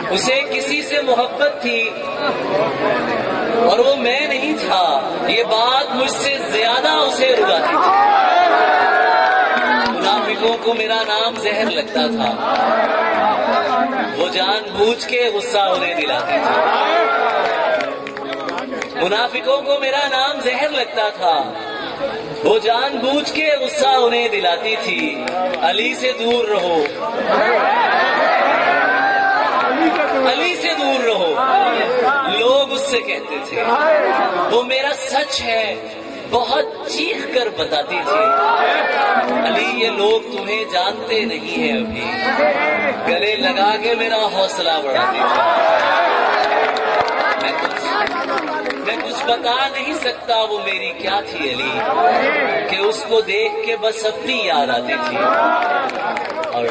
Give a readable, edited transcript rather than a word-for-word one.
اسے کسی سے محبت تھی اور وہ میں نہیں تھا، یہ بات مجھ سے زیادہ اسے رلاتی تھی۔ منافقوں کو میرا نام زہر لگتا تھا، وہ جان بوجھ کے غصہ انہیں دلاتی تھی۔ منافقوں کو میرا نام زہر لگتا تھا، وہ جان بوجھ کے غصہ انہیں دلاتی تھی۔ علی سے دور رہو، علی سے دور رہو، لوگ اس سے کہتے تھے۔ وہ میرا سچ ہے بہت چیخ کر بتاتی تھی۔ علی یہ لوگ تمہیں جانتے نہیں ہیں، ابھی گلے لگا کے میرا حوصلہ بڑھاتی تھی۔ میں کچھ بتا نہیں سکتا وہ میری کیا تھی علی، کہ اس کو دیکھ کے بس اپنی یاد آتی تھی۔ اور